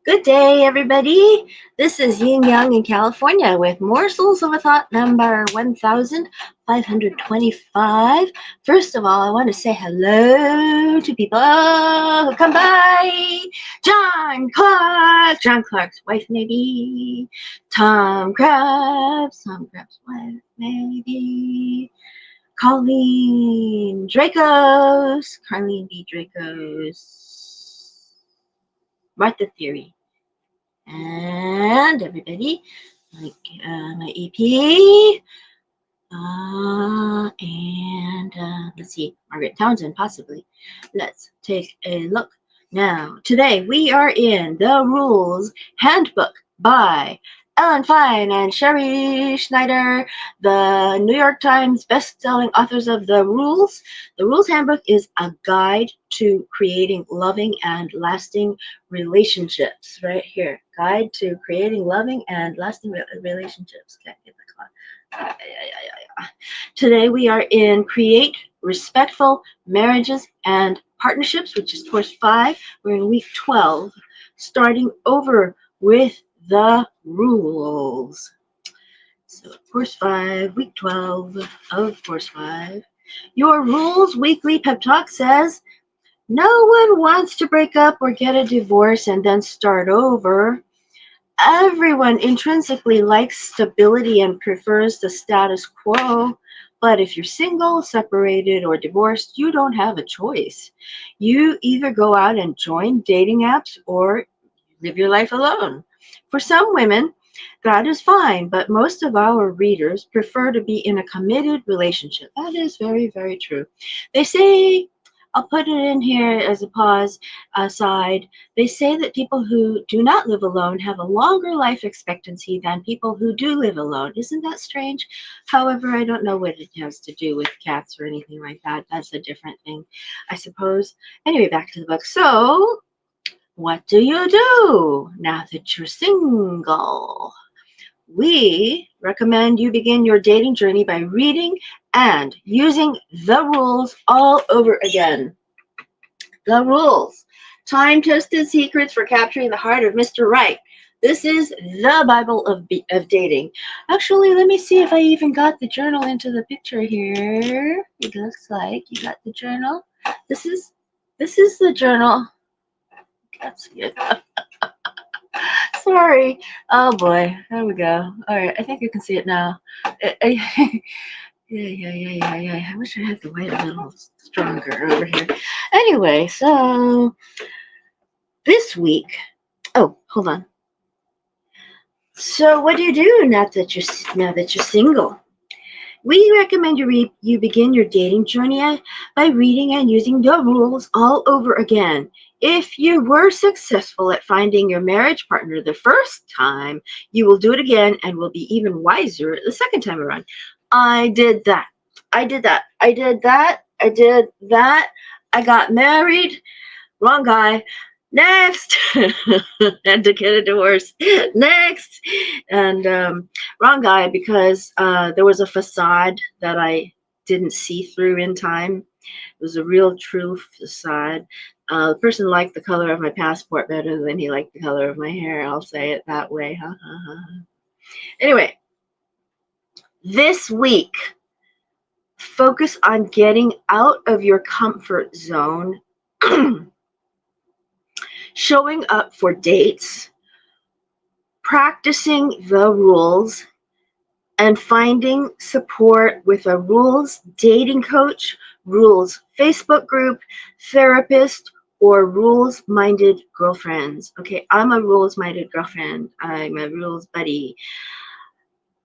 Good day, everybody. This is Yin Yang in California with Morsels of a Thought number 1525. First of all, I want to say hello to people who come by. John Clark's wife, maybe. Tom Crab's wife, maybe. Carlene B. Dracos, Martha Theory, and everybody, like my EP, and let's see, Margaret Townsend, possibly. Let's take a look. Now, today we are in the Rules Handbook by Ellen Fein and Sherrie Schneider, the New York Times best-selling authors of The Rules. The Rules Handbook is a guide to creating loving and lasting relationships. Right here, guide to creating loving and lasting relationships. Can't get the clock. Today we are in Create Respectful Marriages and Partnerships, which is course 5. We're in week 12, starting over with the rules. So course 5, week 12 of course 5. Your Rules Weekly Pep Talk says, no one wants to break up or get a divorce and then start over. Everyone intrinsically likes stability and prefers the status quo. But if you're single, separated, or divorced, you don't have a choice. You either go out and join dating apps or live your life alone. For some women, that is fine, but most of our readers prefer to be in a committed relationship. That is very, very true. They say, I'll put it in here as a pause aside. They say that people who do not live alone have a longer life expectancy than people who do live alone. Isn't that strange? However, I don't know what it has to do with cats or anything like that. That's a different thing, I suppose. Anyway, back to the book. So, what do you do now that you're single? We recommend you begin your dating journey by reading and using the rules all over again. The rules. Time-tested secrets for capturing the heart of Mr. Right. This is the Bible of dating. Actually, let me see if I even got the journal into the picture here. It looks like you got the journal. This is the journal. That's good. Sorry. Oh boy. There we go. All right. I think you can see it now. Yeah. I wish I had the light a little stronger over here. Anyway, so this week. Oh, hold on. So what do you do now that you're single? We recommend you begin your dating journey by reading and using the rules all over again. If you were successful at finding your marriage partner the first time, you will do it again and will be even wiser the second time around. I did that. I did that. I got married. Wrong guy. Next. Had to get a divorce. Next. And wrong guy, because there was a facade that I didn't see through in time. It was a real true facade. The person liked the color of my passport better than he liked the color of my hair. I'll say it that way. Anyway, this week, focus on getting out of your comfort zone, showing up for dates, practicing the rules, and finding support with a rules dating coach, rules Facebook group, therapist, or rules-minded girlfriends. Okay, I'm a rules-minded girlfriend. I'm a rules buddy.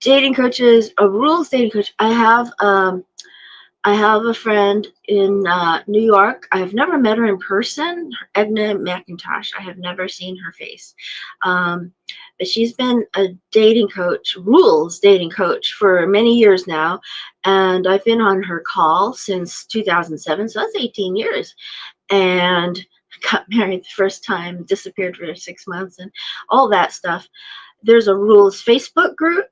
Dating coaches, a rules dating coach. I have a friend in New York. I have never met her in person, Edna McIntosh. I have never seen her face. But she's been a dating coach, rules dating coach, for many years now. And I've been on her call since 2007, so that's 18 years. And got married the first time, disappeared for 6 months, and all that stuff. There's a rules Facebook group,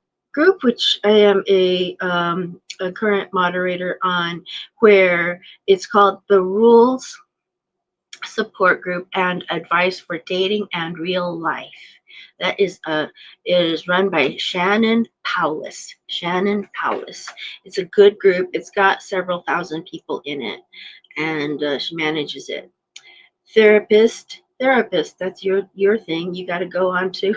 which I am a current moderator on, where it's called the Rules support group and advice for dating and real life. That is run by Shannon Powless. Shannon Powless. It's a good group. It's got several thousand people in it, and she manages it. Therapist. That's your thing. You got to go on to.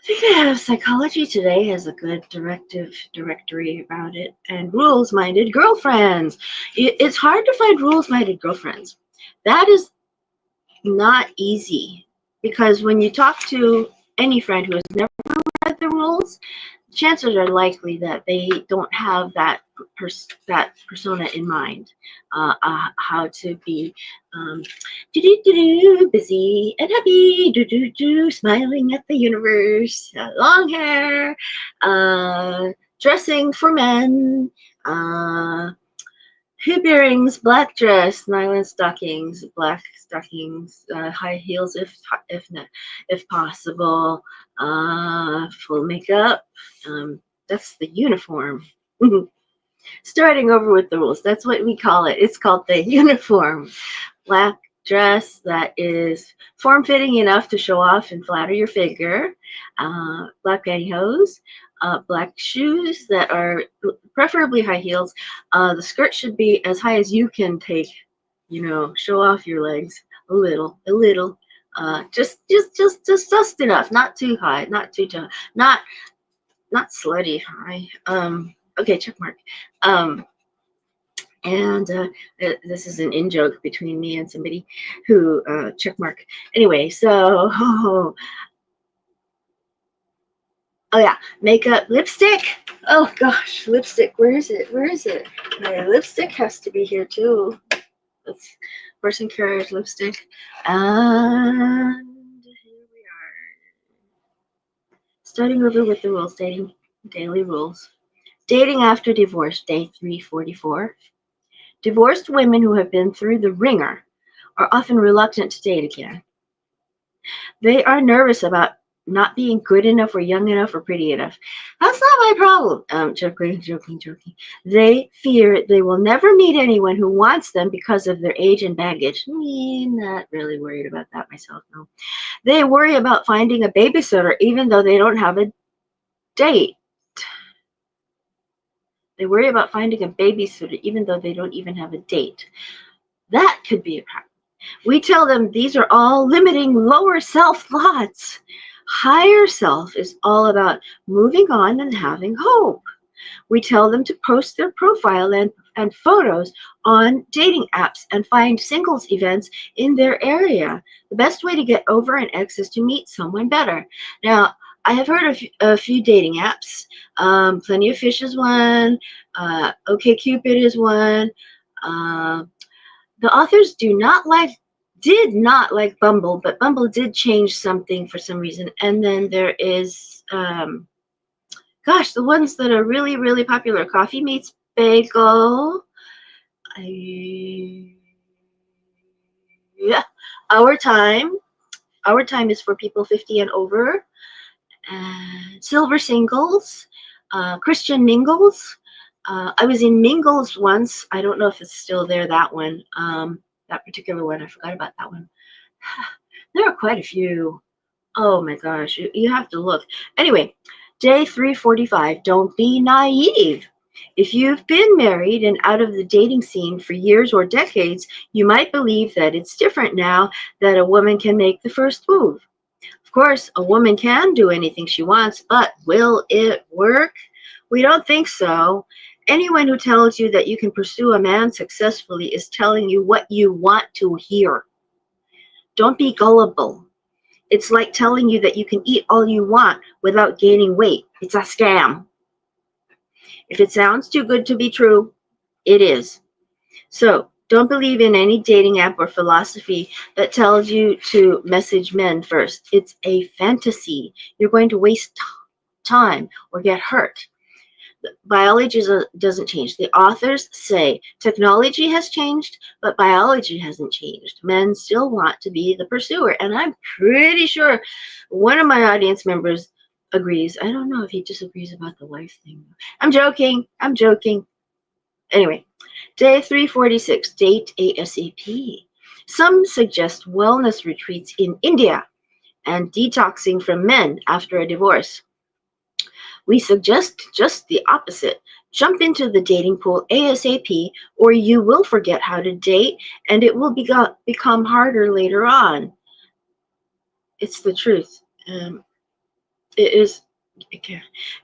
I think I have Psychology Today has a good directory about it, and rules-minded girlfriends. It's hard to find rules-minded girlfriends. That is not easy because when you talk to any friend who has never read the rules, chances are likely that they don't have that persona in mind. How to be um, busy and happy, smiling at the universe, long hair, dressing for men, uh, hoop earrings, black dress, nylon stockings, black stockings, high heels if possible, full makeup. That's the uniform. Starting over with the rules. That's what we call it. It's called the uniform. Black dress that is form-fitting enough to show off and flatter your figure. Black pantyhose. Black shoes that are preferably high heels. The skirt should be as high as you can take. Show off your legs a little. Just enough. Not too high. Not too tall. Not slutty high. Okay, check mark. Um, and this is an in joke between me and somebody who check mark. Anyway, so oh yeah, makeup, lipstick. Oh gosh, lipstick. Where is it? Where is it? My lipstick has to be here too. Let's person carries lipstick, and here we are. Starting over with the rules, dating daily rules. Dating after divorce, day 344. Divorced women who have been through the ringer are often reluctant to date again. They are nervous about not being good enough or young enough or pretty enough. That's not my problem. Joking. They fear they will never meet anyone who wants them because of their age and baggage. Not really worried about that myself, no. They worry about finding a babysitter even though they don't have a date. They worry about finding a babysitter even though they don't even have a date. That could be a problem. We tell them these are all limiting lower self thoughts. Higher self is all about moving on and having hope. We tell them to post their profile and photos on dating apps and find singles events in their area. The best way to get over an ex is to meet someone better. Now, I have heard of a few dating apps. Plenty of Fish is one. OkCupid is one. Uh, the authors did not like Bumble, but Bumble did change something for some reason. And then there is, the ones that are really, really popular. Coffee Meets Bagel. Yeah. Our Time. Our Time is for people 50 and over. Silver Singles. Christian Mingles. I was in Mingles once. I don't know if it's still there, that one. That particular one. I forgot about that one. There are quite a few. Oh my gosh, you have to look. Anyway, day 345, don't be naive. If you've been married and out of the dating scene for years or decades, you might believe that it's different now that a woman can make the first move. Of course, a woman can do anything she wants, but will it work? We don't think so. Anyone who tells you that you can pursue a man successfully is telling you what you want to hear. Don't be gullible. It's like telling you that you can eat all you want without gaining weight. It's a scam. If it sounds too good to be true, it is. So don't believe in any dating app or philosophy that tells you to message men first. It's a fantasy. You're going to waste time or get hurt. Biology doesn't change. The authors say technology has changed, but biology hasn't changed. Men still want to be the pursuer, and I'm pretty sure one of my audience members agrees. I don't know if he disagrees about the wife thing. I'm joking. Anyway, day 346, date ASAP. Some suggest wellness retreats in India and detoxing from men after a divorce. We suggest just the opposite. Jump into the dating pool ASAP, or you will forget how to date and it will become harder later on. It's the truth. It is.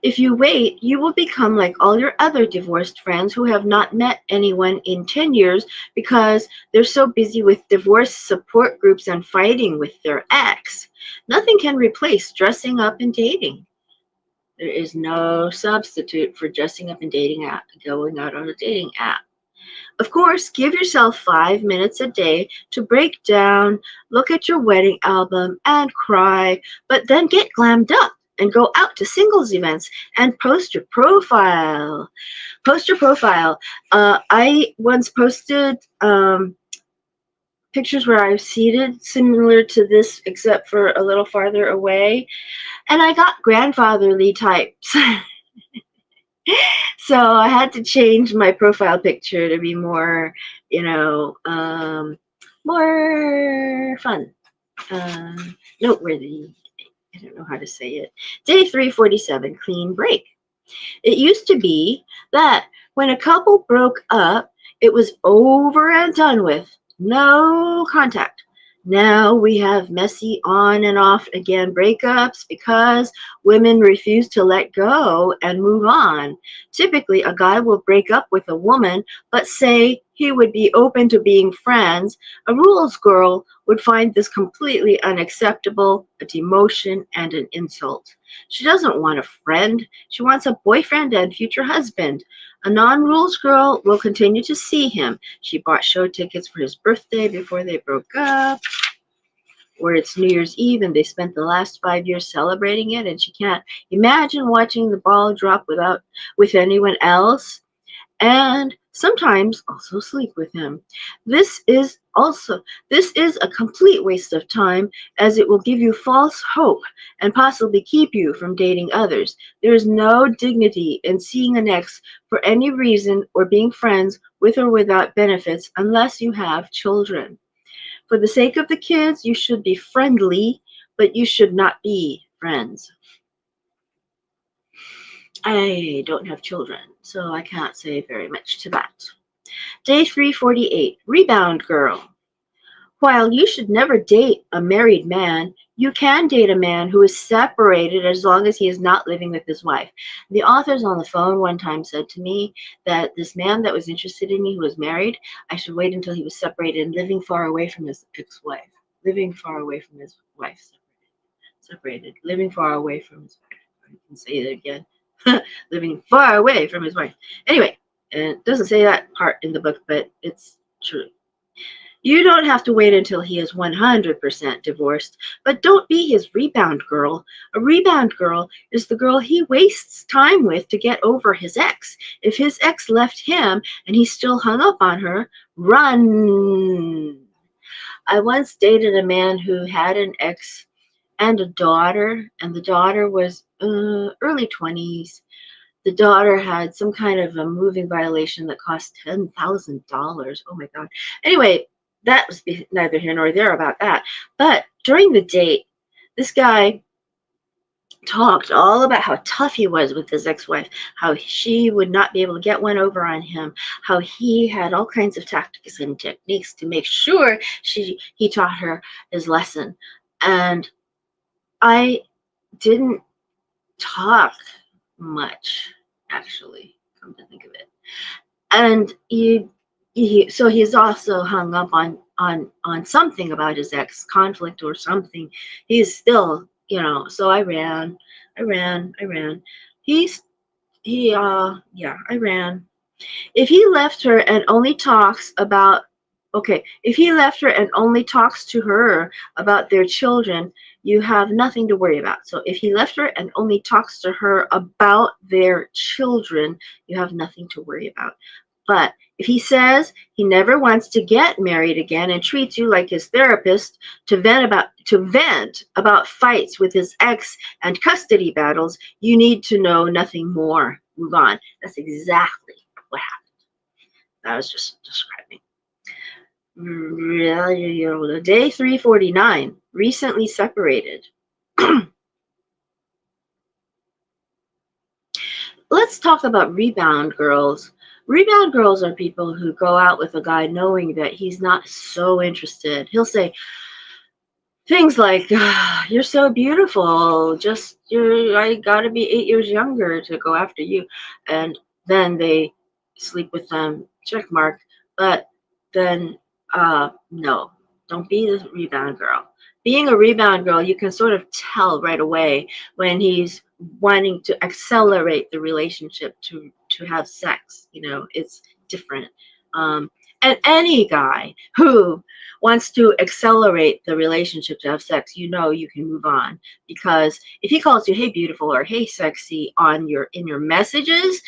If you wait, you will become like all your other divorced friends who have not met anyone in 10 years because they're so busy with divorce support groups and fighting with their ex. Nothing can replace dressing up and dating. There is no substitute for dressing up and going out on a dating app. Of course, give yourself 5 minutes a day to break down, look at your wedding album, and cry, but then get glammed up and go out to singles events and post your profile. Post your profile. I once posted pictures where I was seated, similar to this, except for a little farther away, and I got grandfatherly types. So I had to change my profile picture to be more, more fun, noteworthy. I don't know how to say it. Day 347, clean break. It used to be that when a couple broke up, it was over and done with. No contact. Now we have messy on and off again breakups because women refuse to let go and move on. Typically, a guy will break up with a woman but say he would be open to being friends. A rules girl would find this completely unacceptable, a demotion, and an insult. She doesn't want a friend. She wants a boyfriend and future husband. A non-rules girl will continue to see him. She bought show tickets for his birthday before they broke up, or it's New Year's Eve and they spent the last 5 years celebrating it, and she can't imagine watching the ball drop with anyone else, and sometimes also sleep with him. This is a complete waste of time, as it will give you false hope and possibly keep you from dating others. There is no dignity in seeing an ex for any reason or being friends with or without benefits unless you have children. For the sake of the kids, you should be friendly, but you should not be friends. I don't have children, so I can't say very much to that. Day 348, Rebound Girl. While you should never date a married man, you can date a man who is separated as long as he is not living with his wife. The authors on the phone one time said to me that this man that was interested in me who was married, I should wait until he was separated and living far away from his ex-wife. Living far away from his wife. Separated. Living far away from his wife. I can say it again. Living far away from his wife. Anyway, and it doesn't say that part in the book, but it's true. You don't have to wait until he is 100% divorced, but don't be his rebound girl. A rebound girl is the girl he wastes time with to get over his ex. If his ex left him and he still hung up on her, run. I once dated a man who had an ex and a daughter, and the daughter was early 20s. The daughter had some kind of a moving violation that cost $10,000. Oh my God. Anyway, that was neither here nor there about that. But during the date, this guy talked all about how tough he was with his ex-wife, how she would not be able to get one over on him, how he had all kinds of tactics and techniques to make sure he taught her his lesson. And I didn't talk much, actually, come to think of it. And so he's also hung up on something about his ex, conflict or something. He's still, so I ran. He's he yeah, I ran. If he left her and only talks about Okay, if he left her and only talks to her about their children, you have nothing to worry about. So if he left her and only talks to her about their children, you have nothing to worry about. But if he says he never wants to get married again and treats you like his therapist to vent about fights with his ex and custody battles, you need to know nothing more. Move on. That's exactly what happened. I was just describing. Day 349, recently separated. Let's talk about rebound girls. Rebound girls are people who go out with a guy knowing that he's not so interested. He'll say things like, "Ah, you're so beautiful, I gotta be 8 years younger to go after you." And then they sleep with them, check mark. But then, no, don't be the rebound girl. Being a rebound girl, you can sort of tell right away when he's wanting to accelerate the relationship to have sex. It's different. Um, and any guy who wants to accelerate the relationship to have sex, you can move on. Because if he calls you hey beautiful or hey sexy in your messages,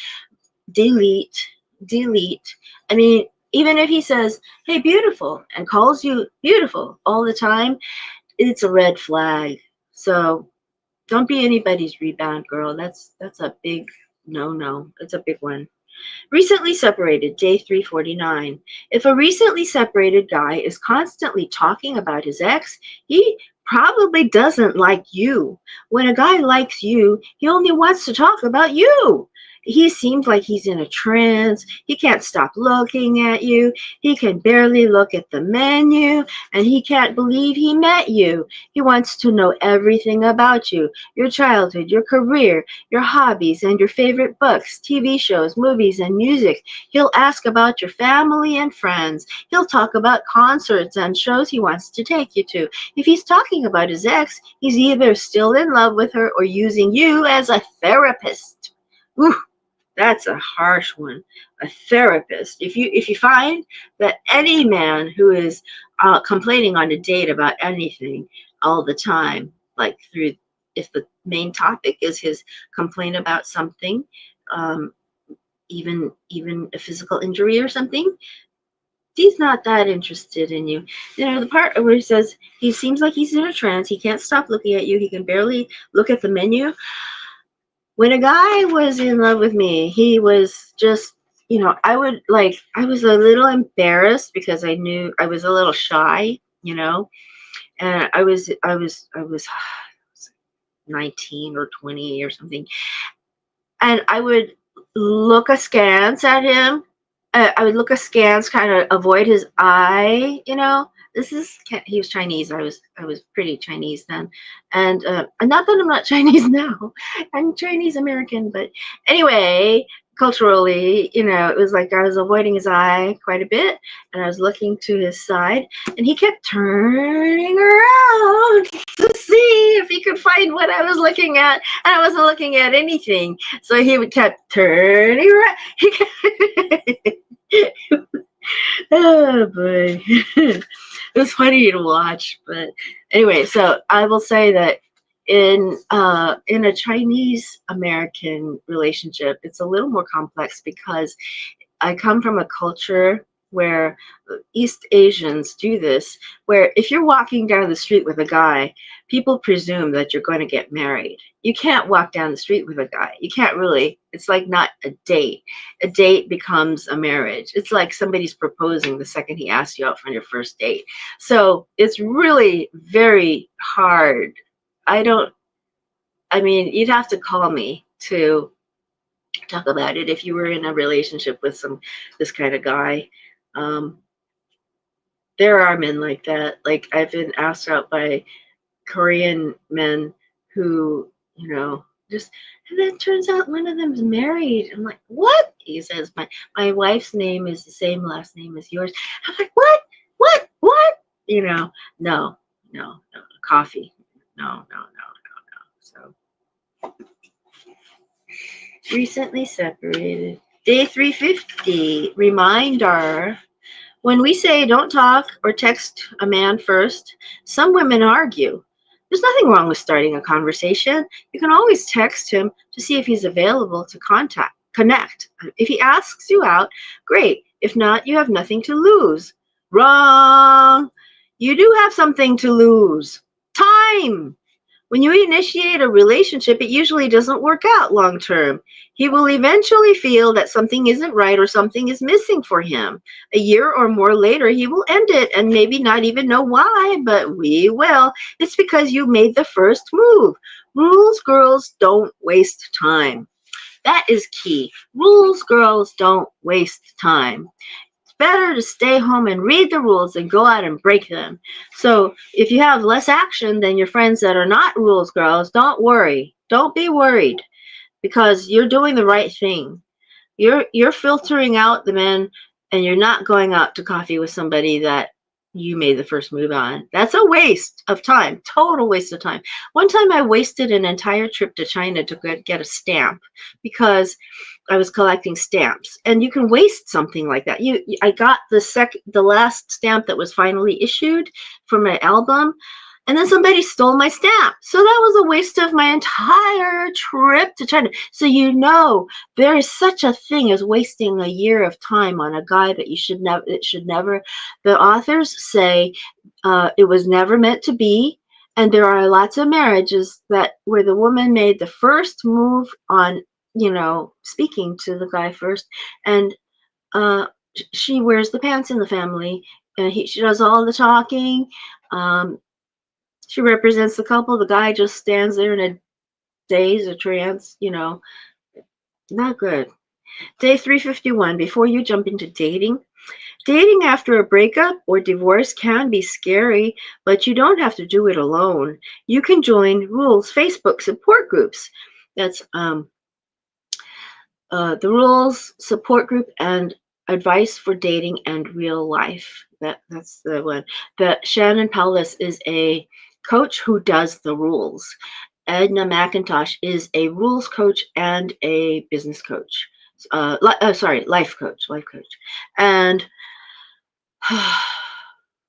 delete, delete. I mean, even if he says hey beautiful and calls you beautiful all the time, it's a red flag. So don't be anybody's rebound girl. That's a big no. It's a big one. Recently separated, day 349. If a recently separated guy is constantly talking about his ex, he probably doesn't like you. When a guy likes you, he only wants to talk about you. He seems like he's in a trance. He can't stop looking at you. He can barely look at the menu, and he can't believe he met you. He wants to know everything about you, your childhood, your career, your hobbies, and your favorite books, TV shows, movies, and music. He'll ask about your family and friends. He'll talk about concerts and shows he wants to take you to. If he's talking about his ex, he's either still in love with her or using you as a therapist. Ooh, that's a harsh one. A therapist. If you find that any man who is complaining on a date about anything all the time, like through if the main topic is his complaint about something, um, even a physical injury or something, he's not that interested in you. The part where he says he seems like he's in a trance, he can't stop looking at you, he can barely look at the menu. When a guy was in love with me, he was just, I was a little embarrassed because I knew I was a little shy, and I was 19 or 20 or something, and I would look askance at him. I would look askance, kind of avoid his eye. He was Chinese. I was pretty Chinese then, and not that I'm not Chinese now. I'm Chinese American, but anyway, culturally, it was like I was avoiding his eye quite a bit, and I was looking to his side, and he kept turning around to see if he could find what I was looking at, and I wasn't looking at anything. So he would kept turning around. He kept oh boy. It was funny to watch, but anyway, so I will say that in a Chinese American relationship, it's a little more complex because I come from a culture where East Asians do this, where if you're walking down the street with a guy, people presume that you're going to get married. You can't walk down the street with a guy. You can't really. It's like not a date. A date becomes a marriage. It's like somebody's proposing the second he asks you out for your first date. So it's really very hard. You'd have to call me to talk about it if you were in a relationship with this kind of guy. Um, there are men like that. Like I've been asked out by Korean men who, just and then it turns out one of them's married. I'm like, what? He says, my wife's name is the same last name as yours. I'm like, what? What? No, coffee. No. So recently separated. Day 350, reminder. When we say don't talk or text a man first, some women argue. There's nothing wrong with starting a conversation. You can always text him to see if he's available to connect. If he asks you out, great. If not, you have nothing to lose. Wrong. You do have something to lose. Time. When you initiate a relationship, it usually doesn't work out long term. He will eventually feel that something isn't right or something is missing for him. A year or more later, he will end it and maybe not even know why, but we will. It's because you made the first move. Rules girls don't waste time. That is key. Rules girls don't waste time. It's better to stay home and read the rules than go out and break them. So if you have less action than your friends that are not rules girls, don't worry. Don't be worried because you're doing the right thing. You're filtering out the men, and you're not going out to coffee with somebody that you made the first move on. That's a waste of time, total waste of time. One time I wasted an entire trip to China to get a stamp because I was collecting stamps, and you can waste something like that. I got the last stamp that was finally issued for my album, and then somebody stole my stamp. So that was a waste of my entire trip to China. So there is such a thing as wasting a year of time on a guy that you should never. It should never. The authors say it was never meant to be, and there are lots of marriages where the woman made the first move on, speaking to the guy first, and she wears the pants in the family, and she does all the talking. Um, she represents the couple. The guy just stands there in a daze, a trance, not good. Day 351, before you jump into dating. Dating after a breakup or divorce can be scary, but you don't have to do it alone. You can join Rules Facebook support groups. That's the Rules support group and advice for dating and real life. That's the one. The Shannon Powless is a coach who does the rules. Edna McIntosh is a rules coach and a business coach. Life coach, and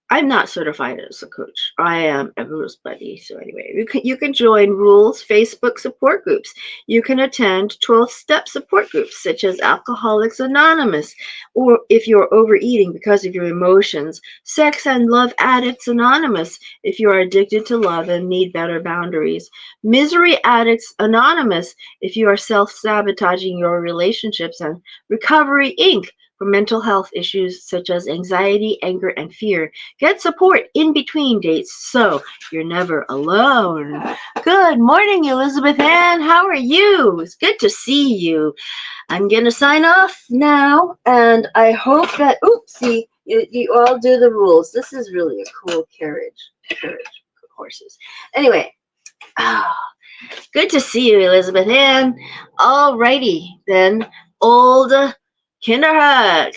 I'm not certified as a coach. I am a rules buddy. So anyway, you can join Rules Facebook support groups. You can attend 12-step support groups such as Alcoholics Anonymous, or if you're overeating because of your emotions, Sex and Love Addicts Anonymous if you are addicted to love and need better boundaries, Misery Addicts Anonymous if you are self-sabotaging your relationships, and Recovery Inc. for mental health issues such as anxiety, anger, and fear. Get support in between dates so you're never alone. Good morning, Elizabeth Ann. How are you? It's good to see you. I'm going to sign off now, and I hope that, see, you all do the rules. This is really a cool carriage horses. Anyway, good to see you, Elizabeth Ann. All righty, then, old Kinder Hug.